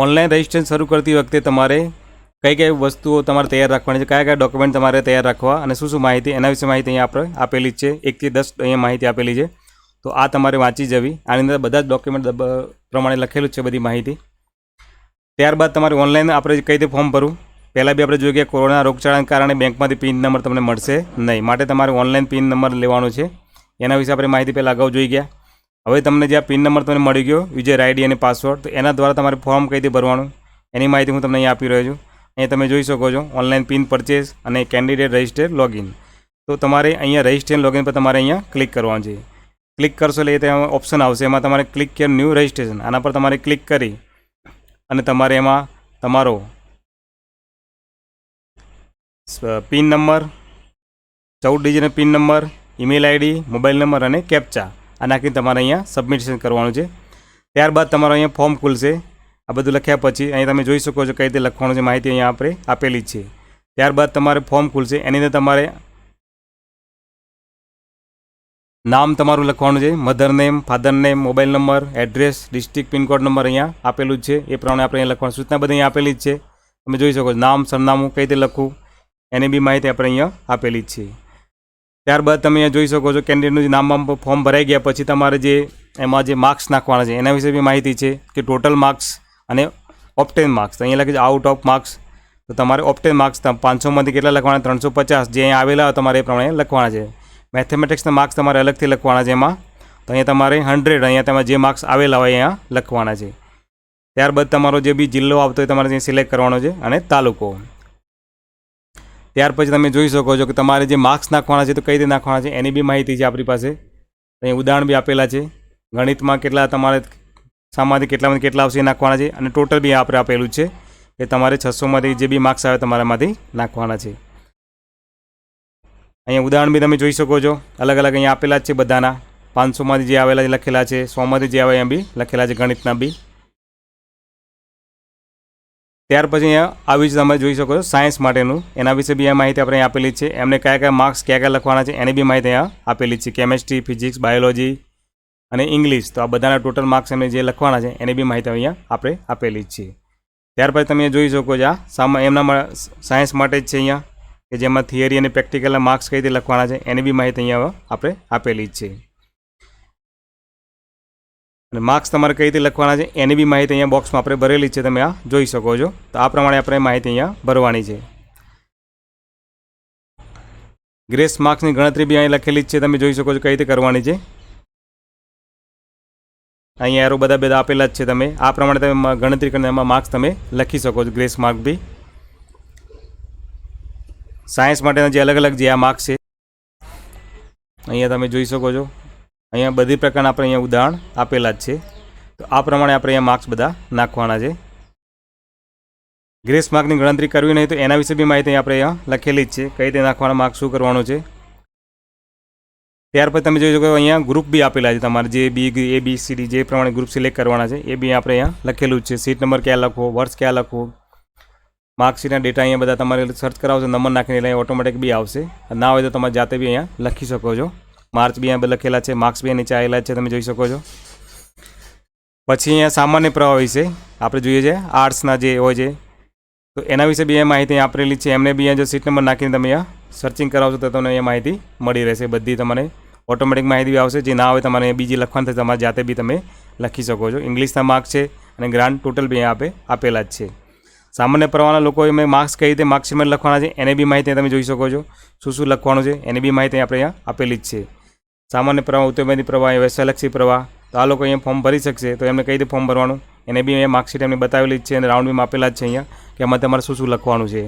Online registration શરૂ કરતી વખતે તમારે કઈ કઈ વસ્તુઓ તમારે તૈયાર રાખવાની છે, કયા કયા ડોક્યુમેન્ટ તમારે તૈયાર રાખવા અને શું માહિતી, એના વિશે માહિતી અહીંયા આપણે આપેલી છે. 1 થી 10 અહીંયા માહિતી આપેલી છે. તો આ તમારે વાંચી જવી. આની અંદર બધા જ ડોક્યુમેન્ટ પ્રમાણે લખેલું છે બધી માહિતી. ત્યારબાદ તમારે ઓનલાઈન આપણે કઈ રીતે ફોર્મ ભરવું. પહેલાં બી આપણે જોઈએ કે કોરોના રોગચાળાને કારણે બેંકમાંથી પિન નંબર તમને મળશે નહીં, માટે તમારે ઓનલાઈન પિન નંબર લેવાનો છે. એના વિશે આપણે માહિતી પહેલાં અગાઉ જોઈ ગયા. હવે તમને જે આ પિન નંબર તમને મળી ગયો, યુઝર આઈડી અને પાસવર્ડ, તો એના દ્વારા તમારે ફોર્મ કઈ રીતે ભરવાનું એની માહિતી હું તમને અહીંયા આપી રહ્યો છું. અહીંયા તમે જોઈ શકો છો ઓનલાઈન પિન પરચેસ અને કેન્ડિડેટ રજિસ્ટર લોગિન. તો તમારે અહીંયા રજિસ્ટ્રેશન લોગિન પર તમારે અહીંયા ક્લિક કરવાનું છે. ક્લિક કરશો એટલે ત્યાં ઓપ્શન આવશે, એમાં તમારે ક્લિક કેર ન્યૂ રજિસ્ટ્રેશન, આના પર તમારે ક્લિક કરી અને તમારે એમાં તમારો પિન નંબર, 14 ડિજિટનો pin number, email ID, mobile number અને કેપ્ચા આ નાખીને તમારે અહીંયા સબમિશન કરવાનું છે. ત્યારબાદ તમારો અહીંયા ફોર્મ ખુલશે. આ બધું લખ્યા પછી અહીં તમે જોઈ શકો છો કઈ રીતે લખવાનું છે, માહિતી અહીંયા આપણે આપેલી છે. ત્યારબાદ તમારે ફોર્મ ખુલશે, એની અંદર તમારે નામ તમારું લખવાનું છે, mother name, father name, mobile number, address, district, pin code number અહીંયા આપેલું જ છે. એ પ્રમાણે આપણે અહીંયા લખવાનું સૂચના બધી અહીંયા આપેલી જ છે. તમે જોઈ શકો છો નામ, સરનામું કઈ રીતે લખવું એની બી માહિતી આપણે અહીંયા આપેલી જ છે. ત્યારબાદ તમે અહીંયા જોઈ શકો છો કેન્ડિડેટનું જે નામ ફોર્મ ભરાઈ ગયા પછી તમારે જે એમાં જે માર્ક્સ નાખવાના છે એના વિશે બી માહિતી છે કે ટોટલ માર્ક્સ અને ઓપ્ટેન માર્ક્સ. તો અહીંયા લખે છે આઉટ ઓફ માર્ક્સ, તો તમારે ઓપ્ટેન માર્ક્સ 500માંથી કેટલા લખવાના, 350 જે અહીંયા આવેલા હોય તમારે એ પ્રમાણે લખવાના છે. મેથેમેટિક્સના માર્ક્સ તમારે અલગથી લખવાના છે એમાં, તો અહીંયા તમારે 100 અહીંયા તમારે જે માર્ક્સ આવેલા હોય અહીંયા લખવાના છે. ત્યારબાદ તમારો જે બી જિલ્લો આવતો હોય તમારે ત્યાં સિલેક્ટ કરવાનો છે અને તાલુકો. ત્યાર પછી તમે જોઈ શકો છો કે તમારે જે માર્ક્સ નાખવાના છે તો કઈ રીતે નાખવાના છે એની બી માહિતી છે આપણી પાસે. અહીં ઉદાહરણ બી આપેલા છે. ગણિતમાં કેટલા તમારે શામાંથી કેટલામાંથી કેટલા આવશે એ નાખવાના છે અને ટોટલ બી આપણે આપેલું છે કે તમારે 600માંથી જે બી માર્ક્સ આવે તમારામાંથી નાખવાના છે. અહીંયા ઉદાહરણ બી તમે જોઈ શકો છો, અલગ અલગ અહીંયા આપેલા જ છે બધાના. 500માંથી જે આવેલા લખેલા છે, 100માંથી જે આવે એમ બી લખેલા છે ગણિતના બી. ત્યાર પછી અહીંયા આવી જ તમે જોઈ શકો છો સાયન્સ માટેનું, એના વિશે બી આ માહિતી આપણે આપેલી છે. એમને કયા કયા માર્ક્સ કયા લખવાના છે એની બી માહિતી અહીંયા આપેલી છે. કેમેસ્ટ્રી, ફિઝિક્સ, બાયોલોજી અને ઇંગ્લિશ, તો આ બધાના ટોટલ માર્ક્સ એમને જે લખવાના છે એની બી માહિતી અહીંયા આપણે આપેલી જ છે. ત્યાર પછી તમે જોઈ શકો છો આ એમના સાયન્સ માટે જ છે અહીંયા કે જેમાં થિયરી અને પ્રેક્ટિકલના માર્ક્સ કઈ રીતે લખવાના છે એની બી માહિતી અહીંયા આપણે આપેલી જ છે. અને માર્ક્સ તમારે કઈ રીતે લખવાના છે એની બી માહિતી અહીંયા બોક્સમાં આપણે ભરેલી છે, તમે આ જોઈ શકો છો. તો આ પ્રમાણે આપણે માહિતી અહીંયા ભરવાની છે. ગ્રેસ માર્ક્સની ગણતરી બી અહીં લખેલી જ છે, તમે જોઈ શકો છો કઈ રીતે કરવાની છે. અહીંયા એરો બધા આપેલા જ છે, તમે આ પ્રમાણે તમે ગણતરી કરીને એમાં માર્ક્સ તમે લખી શકો છો. ગ્રેસ માર્ક બી સાયન્સ માટેના જે અલગ અલગ જે આ માર્ક્સ છે અહીંયા તમે જોઈ શકો છો. અહીંયા બધી પ્રકારના આપણે અહીંયા ઉદાહરણ આપેલા જ છે. તો આ પ્રમાણે આપણે અહીંયા માર્ક્સ બધા નાખવાના છે. ગ્રેસ માર્કની ગણતરી કરવી નહીં તો એના વિશે બી માહિતી આપણે અહીંયા લખેલી જ છે, કઈ રીતે નાખવાના માર્ક્સ, શું કરવાનું છે. ત્યાર પછી તમે જોઈ શકો અહીંયા ગ્રુપ બી આપેલા છે, તમારે જે બી ABCD જે પ્રમાણે ગ્રુપ સિલેક્ટ કરવાના છે એ બી આપણે અહીંયા લખેલું જ છે. સીટ નંબર ક્યાં લખવો, વર્ષ ક્યાં લખવું, માર્કશીટના ડેટા અહીંયા બધા તમારે સર્ચ કરાવશો, નંબર નાખીને એટલે ઓટોમેટિક બી આવશે. ના હોય તો તમારે જાતે બી અહીંયા લખી શકો છો. માર્ક્સ બી અહીંયા લખેલા છે, માર્ક્સ બી નીચે આવેલા છે, તમે જોઈ શકો છો. પછી અહીંયા સામાન્ય પ્રવાહ વિશે આપણે જોઈએ છે, આર્ટ્સના જે હોય છે તો એના વિશે બી અહીંયા માહિતી આપેલી છે. એમને બી અહીંયા જો સીટ નંબર નાખીને તમે અહીંયા સર્ચિંગ કરાવશો તો તમને અહીંયા માહિતી મળી રહેશે. બધી તમને ઓટોમેટિક માહિતી બી આવશે. જે ના હોય તમારે બીજી લખવાનું થશે, તમારે જાતે બી તમે લખી શકો છો. ઇંગ્લિશના માર્ક્સ છે અને ગ્રાન્ડ ટોટલ બી અહીંયા આપેલા જ છે. સામાન્ય પ્રવાહના લોકો એમને માર્ક્સ કઈ રીતે માર્કશીટમાં લખવાના છે એને બી માહિતી તમે જોઈ શકો છો. શું લખવાનું છે એની બી માહિતી આપણે અહીંયા આપેલી જ છે. સામાન્ય પ્રવાહ, ઉત્તરમેદી પ્રવાહ, વ્યવસાયલક્ષી પ્રવાહ, તો આ લોકો અહીંયા ફોર્મ ભરી શકશે. તો એમને કઈ રીતે ફોર્મ ભરવાનું એને બી અહીંયા માર્કશીટ એમને બતાવેલી જ છે અને રાઉન્ડ બીમાં આપેલા જ છે અહીંયા કે એમાં તમારે શું લખવાનું છે.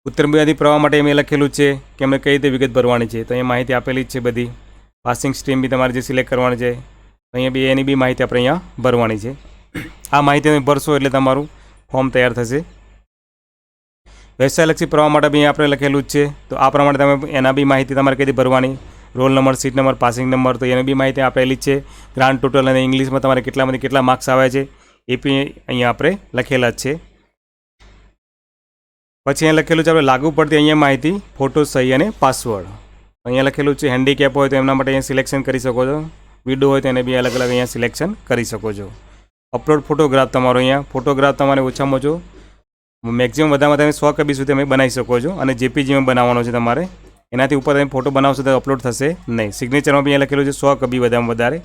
ઉત્તરમેદી પ્રવાહ માટે એમ લખેલું છે કે એમને કઈ રીતે વિગત ભરવાની છે, તો અહીંયા માહિતી આપેલી જ છે બધી. પાસિંગ સ્ટ્રીમ બી તમારે જે સિલેક્ટ કરવાની છે અહીંયા બી એની બી માહિતી આપણે અહીંયા ભરવાની છે. આ માહિતી તમે ભરશો એટલે તમારું ફોર્મ તૈયાર થશે. વ્યવસાયલક્ષી પ્રવાહ માટે બી આપણે લખેલું જ છે. તો આ પ્રમાણે તમે એના બી માહિતી તમારે કઈ રીતે ભરવાની, roll number, seat number, passing number, તો એની બી માહિતી આપેલી જ છે. ગ્રાન્ડ ટોટલ અને ઇંગ્લિશમાં તમારે કેટલામાંથી કેટલા માર્ક્સ આવે છે એ બી અહીંયા આપણે લખેલા જ છે. પછી અહીંયા લખેલું છે આપણે લાગુ પડતી અહીંયા માહિતી, ફોટો, સહી અને પાસવર્ડ. અહીંયા લખેલું છે હેન્ડીકેપ હોય તો એમના માટે અહીંયા સિલેક્શન કરી શકો છો. વિડો હોય તો એને બી અલગ અલગ અહીંયા સિલેક્શન કરી શકો છો. અપલોડ ફોટોગ્રાફ તમારો અહીંયા ફોટોગ્રાફ તમારે ઓછામાં ઓછો મેક્સિમમ વધારેમાં તમે 100 KB સુધી તમે બનાવી શકો છો અને જેપીજીમાં બનાવવાનો છે તમારે. એનાથી ઉપર તમે ફોટો બનાવશો તો અપલોડ થશે નહીં. સિગ્નેચરમાં બી અહીંયા લખેલું છે 100 KB વધારેમાં વધારે.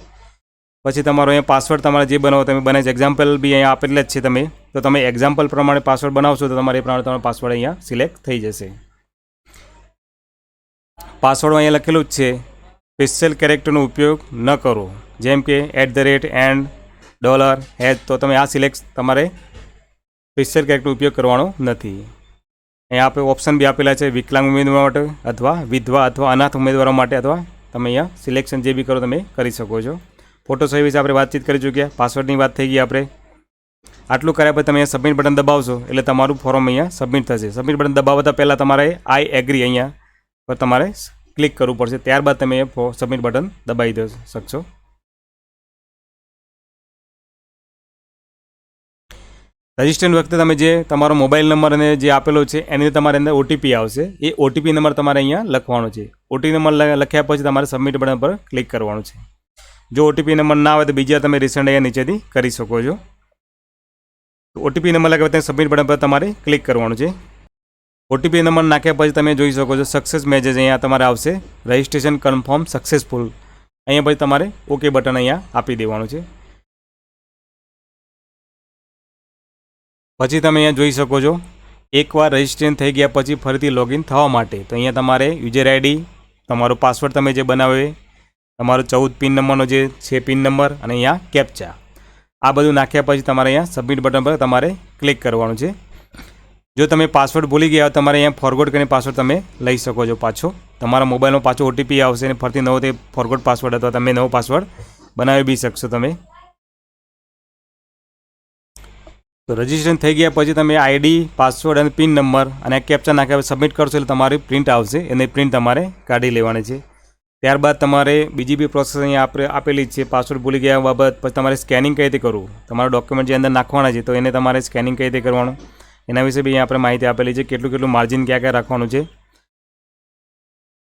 પછી તમારો અહીંયા પાસવર્ડ તમારે જે બનાવો તમે બનાવી એક્ઝામ્પલ બી અહીંયા આપેલા જ છે તમે, તો તમે એક્ઝામ્પલ પ્રમાણે પાસવર્ડ બનાવશો તો તમારે એ પ્રમાણે તમારો પાસવર્ડ અહીંયા સિલેક્ટ થઈ જશે. પાસવર્ડ અહીંયા લખેલું જ છે સ્પેશિયલ કેરેક્ટરનો ઉપયોગ ન કરો, જેમ કે @ $, તો તમે આ સિલેક્ટ તમારે સ્પેશિયલ કેરેક્ટરનો ઉપયોગ કરવાનો નથી. અહીંયા આપણે ઓપ્શન બી આપેલા છે વિકલાંગ ઉમેદવાર માટે અથવા વિધવા અથવા અનાથ ઉમેદવારો માટે, અથવા તમે અહીંયા સિલેક્શન જે બી કરો તમે કરી શકો છો. ફોટો સહી વિશે આપણે વાતચીત કરી ચૂક્યા. પાસવર્ડની વાત થઈ ગઈ આપણે. આટલું કર્યા પછી તમે અહીંયા સબમિટ બટન દબાવશો એટલે તમારું ફોર્મ અહીંયા સબમિટ થશે. સબમિટ બટન દબાવતા પહેલાં તમારે આઈ એગ્રી અહીંયા પર તમારે ક્લિક કરવું પડશે. ત્યારબાદ તમે સબમિટ બટન દબાવી દો શકશો. રજિસ્ટ્રેશન વખતે તમે જે તમારો મોબાઈલ નંબર અને જે આપેલો છે એની તમારે અંદર ઓટીપી આવશે. એ ઓટીપી નંબર તમારે અહીંયા લખવાનો છે. ઓટીપી નંબર લખ્યા પછી તમારે સબમિટ બટન પર ક્લિક કરવાનું છે. જો ઓટીપી નંબર ના આવે તો બીજા તમે રિસેન્ટ અહીંયા નીચેથી કરી શકો છો. ઓટીપી નંબર લખ્યા પછી સબમિટ બટન પર તમારે ક્લિક કરવાનું છે. ઓટીપી નંબર નાખ્યા પછી તમે જોઈ શકો છો સક્સેસ મેસેજ અહીંયા તમારે આવશે, રજિસ્ટ્રેશન કન્ફર્મ સક્સેસફુલ. અહીંયા પછી તમારે ઓકે બટન અહીંયા આપી દેવાનું છે. પછી તમે અહીંયા જોઈ શકો છો એકવાર રજિસ્ટ્રેશન થઈ ગયા પછી ફરીથી લોગિન થવા માટે તો અહીંયા તમારે યુઝર આઈડી, તમારો પાસવર્ડ તમે જે બનાવ્યો, તમારો 14 પિન નંબરનો જે છે પિન નંબર અને અહીંયા કેપ્ચા, આ બધું નાખ્યા પછી તમારે અહીંયા સબમિટ બટન પર તમારે ક્લિક કરવાનું છે. જો તમે પાસવર્ડ ભૂલી ગયા તમારે અહીંયા ફોરગોટ કરીને પાસવર્ડ તમે લઈ શકો છો પાછો. તમારા મોબાઈલમાં પાછો ઓટીપી આવશે અને ફરીથી નવો તે ફોરગોટ પાસવર્ડ અથવા તમે નવો પાસવર્ડ બનાવી બી શકશો તમે. તો રજિસ્ટ્રેશન થઈ ગયા પછી તમે આઈડી, પાસવર્ડ અને પિન નંબર અને કેપ્ચા નાખ્યા પછી સબમિટ કરશો એટલે તમારી પ્રિન્ટ આવશે. એની પ્રિન્ટ તમારે કાઢી લેવાની છે. ત્યારબાદ તમારે બીજી બી પ્રોસેસ અહીંયા આપણે આપેલી જ છે. પાસવર્ડ ભૂલી ગયા બાબત પછી તમારે સ્કેનિંગ કઈ રીતે કરવું, તમારા ડોક્યુમેન્ટ જે અંદર નાખવાના છે તો એને તમારે સ્કેનિંગ કઈ રીતે કરવાનું એના વિશે બી અહીંયા આપણે માહિતી આપેલી છે. કેટલું માર્જિન ક્યાં ક્યાં રાખવાનું છે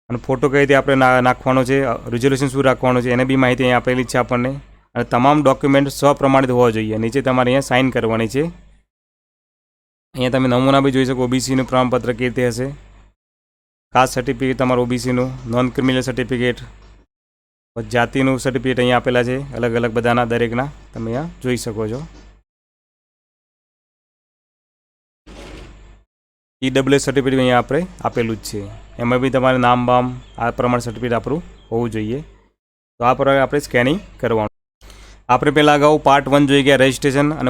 અને ફોટો કઈ રીતે આપણે નાખવાનો છે, રિઝોલ્યુશન શું રાખવાનું છે એને બી માહિતી અહીંયા આપેલી છે આપણને. અને તમામ ડોક્યુમેન્ટ સ્વપ્રમાણિત હોવા જોઈએ. નીચે તમારે અહીંયા સાઇન કરવાની છે. અહીંયા તમે નમૂના બી જોઈ શકો. ઓબીસીનું પ્રમાણપત્ર કેવી રીતે હશે, કાસ્ટ સર્ટિફિકેટ તમારું ઓબીસીનું, નોન ક્રિમિનલ સર્ટિફિકેટ, જાતિનું સર્ટિફિકેટ અહીંયા આપેલા છે અલગ અલગ બધાના દરેકના તમે અહીંયા જોઈ શકો છો. EWS સર્ટિફિકેટ અહીંયા આપણે આપેલું જ છે. એમાં બી તમારે નામ બામ આ પ્રમાણે સર્ટિફિકેટ આપણું હોવું જોઈએ. તો આ પ્રમાણે આપણે સ્કેનિંગ કરવાનું. આપણે પહેલાં અગાઉ પાર્ટ 1 જોઈ ગયા રજિસ્ટ્રેશન અને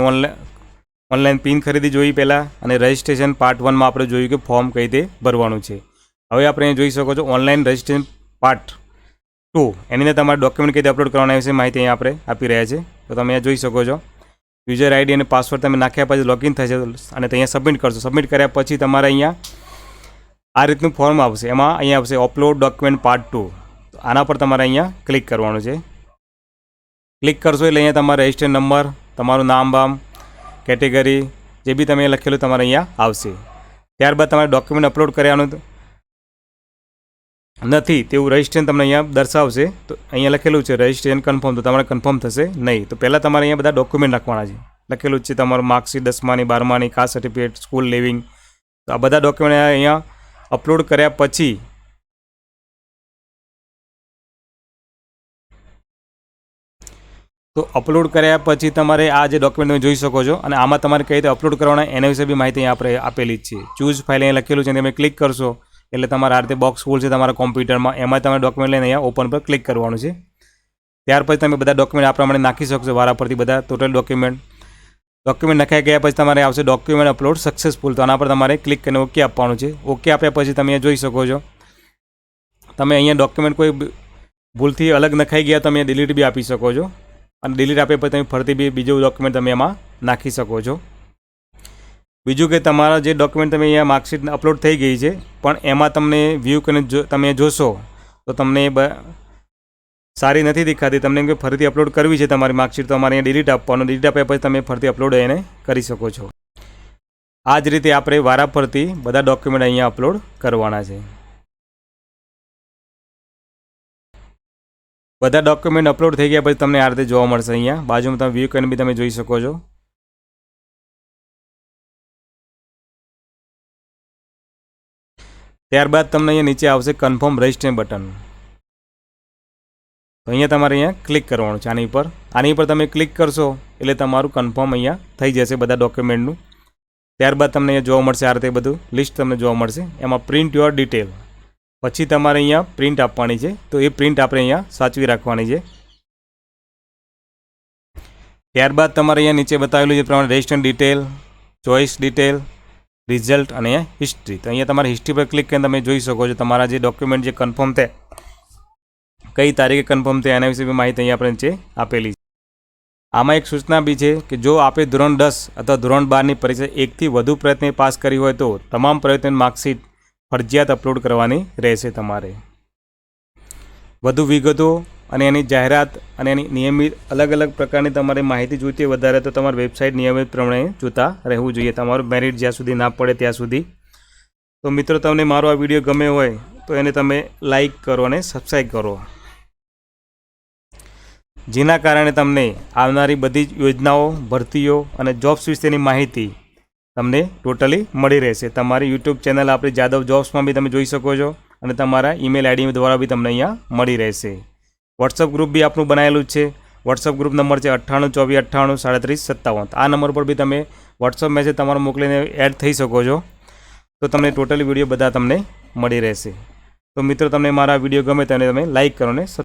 ઓનલાઈન પિન ખરીદી જોઈ પહેલાં, અને રજિસ્ટ્રેશન પાર્ટ 1માં આપણે જોયું કે ફોર્મ કઈ રીતે ભરવાનું છે. હવે આપણે અહીં જોઈ શકો છો ઓનલાઈન રજિસ્ટ્રેશન પાર્ટ 2, એની અંદર તમારે ડોક્યુમેન્ટ કઈ રીતે અપલોડ કરવાના વિશે માહિતી અહીંયા આપણે આપી રહ્યા છે. તો તમે અહીંયા જોઈ શકો છો યુઝર આઈડી અને પાસવર્ડ તમે નાખ્યા પછી લોગિન થશે અને અહીંયા સબમિટ કરશો. સબમિટ કર્યા પછી તમારે અહીંયા આ રીતનું ફોર્મ આવશે. એમાં અહીંયા આવશે અપલોડ ડોક્યુમેન્ટ પાર્ટ 2. આના પર તમારે અહીંયા ક્લિક કરવાનું છે. ક્લિક કરશો એટલે અહીંયા તમારો રજિસ્ટ્રેશન નંબર, તમારું નામ બામ, કેટેગરી જે બી તમે લખેલું તમારે અહીંયા આવશે. ત્યારબાદ તમારે ડોક્યુમેન્ટ અપલોડ કરવાનું નથી તેવું રજિસ્ટ્રેશન તમને અહીંયા દર્શાવશે. તો અહીંયા લખેલું છે રજિસ્ટ્રેશન કન્ફર્મ, તો તમારે કન્ફર્મ થશે નહીં. તો પહેલાં તમારે અહીંયા બધા ડોક્યુમેન્ટ નાખવાના છે. લખેલું જ છે તમારું માર્કશીટ 10માની 12માની, કાસ્ટ સર્ટિફિકેટ, સ્કૂલ લિવિંગ. તો આ બધા ડોક્યુમેન્ટ અહીંયા અપલોડ કર્યા પછી તમારે આ જે ડોક્યુમેન્ટ તમે જોઈ શકો છો અને આમાં તમારે કઈ રીતે અપલોડ કરવાના એના વિશે બી માહિતી આપણે આપેલી જ છે. ચૂઝ ફાઇલ અહીંયા લખેલું છે, તમે ક્લિક કરશો એટલે તમારા આ રીતે બોક્સ ખુલશે તમારા કોમ્પ્યુટરમાં. એમાં તમારે ડોક્યુમેન્ટ લઈને અહીંયા ઓપન પર ક્લિક કરવાનું છે. ત્યાર પછી તમે બધા ડોક્યુમેન્ટ આ પ્રમાણે નાખી શકશો વારા પરથી બધા ટોટલ ડોક્યુમેન્ટ નખાઈ ગયા પછી તમારે આવશે ડોક્યુમેન્ટ અપલોડ સક્સેસફુલ. તો આના પર તમારે ક્લિક કરીને ઓકે આપવાનું છે. ઓકે આપ્યા પછી તમે અહીંયા જોઈ શકો છો તમે અહીંયા ડોક્યુમેન્ટ કોઈ ભૂલથી અલગ નખાઈ ગયા તમે ડિલીટ બી આપી શકો છો અને ડિલીટ આપ્યા પછી તમે ફરીથી બી બીજું ડોક્યુમેન્ટ તમે એમાં નાખી શકો છો. બીજું કે તમારા જે ડોક્યુમેન્ટ તમે અહીંયા માર્કશીટ અપલોડ થઈ ગઈ છે પણ એમાં તમને વ્યૂ કરીને તમે જોશો તો તમને સારી નથી દેખાતી, તમને એમ કે ફરીથી અપલોડ કરવી છે તમારી માર્કશીટ, તો અમારે અહીંયા ડિલીટ આપવાનું. ડિલીટ આપ્યા પછી તમે ફરીથી અપલોડ એને કરી શકો છો. આ જ રીતે આપણે વારા ફરતી બધા ડોક્યુમેન્ટ અહીંયા અપલોડ કરવાના છે. બધા ડોક્યુમેન્ટ અપલોડ થઈ ગયા પછી તમને આ રીતે જોવા મળશે. અહીંયા બાજુમાં તમે વ્યૂ કરીને બી તમે જોઈ શકો છો. ત્યારબાદ તમને અહીંયા નીચે આવશે કન્ફર્મ રજિસ્ટર બટન. તો અહીંયા તમારે અહીંયા ક્લિક કરવાનું છે આની પર તમે ક્લિક કરશો એટલે તમારું કન્ફર્મ અહીંયા થઈ જશે બધા ડોક્યુમેન્ટનું. ત્યારબાદ તમને અહીંયા જોવા મળશે આ રીતે બધું લિસ્ટ તમને જોવા મળશે. એમાં પ્રિન્ટ યોર ડિટેલ પછી તમારે અહીંયા પ્રિન્ટ આપવાની છે. તો એ પ્રિન્ટ આપણે અહીંયા સાચવી રાખવાની છે. ત્યારબાદ તમારે અહીંયા નીચે બતાવેલું છે પ્રમાણે register detail, choice detail, result અને હિસ્ટ્રી. તો અહીંયા તમારે હિસ્ટ્રી પર ક્લિક કરીને તમે જોઈ શકો છો તમારા જે ડોક્યુમેન્ટ જે કન્ફર્મ થાય, કઈ તારીખે કન્ફર્મ થાય એના વિશે બી માહિતી અહીંયા આપણે છે આપેલી છે. આમાં એક સૂચના બી છે કે જો આપણે ધોરણ 10 અથવા ધોરણ 12ની પરીક્ષા એકથી વધુ પ્રયત્ને પાસ કરી હોય તો તમામ પ્રયત્નોની માર્કશીટ ફરજિયાત અપલોડ કરવાની રહેશે તમારે. વધુ વિગતો અને એની જાહેરાત અને એની નિયમિત અલગ અલગ પ્રકારની તમારે માહિતી જોઈતી હોય વધારે તો તમારી વેબસાઇટ નિયમિત પ્રમાણે જોતા રહેવું જોઈએ, તમારું મેરિટ જ્યાં સુધી ના પડે ત્યાં સુધી. તો મિત્રો, તમને મારો આ વિડીયો ગમે હોય તો એને તમે લાઈક કરો અને સબસ્ક્રાઈબ કરો, જેના કારણે તમને આવનારી બધી જ યોજનાઓ, ભરતીઓ અને જોબ્સ વિશેની માહિતી તમને ટોટલી મળી રહેશે. તમારી યુટ્યુબ ચેનલ આપણી જાદવ જોબ્સમાં બી તમે જોઈ શકો છો અને તમારા ઈમેલ આઈડી દ્વારા બી તમને અહીંયા મળી રહેશે. વોટ્સઅપ ગ્રુપ બી આપણું બનાવેલું જ છે. વોટ્સઅપ ગ્રુપ નંબર છે 9824983757. આ નંબર પર બી તમે વોટ્સઅપ મેસેજ તમારો મોકલીને એડ થઈ શકો છો. તો તમને ટોટલી વિડીયો બધા તમને મળી રહેશે. તો મિત્રો, તમને મારા વિડીયો ગમે તો તમે લાઈક કરો ને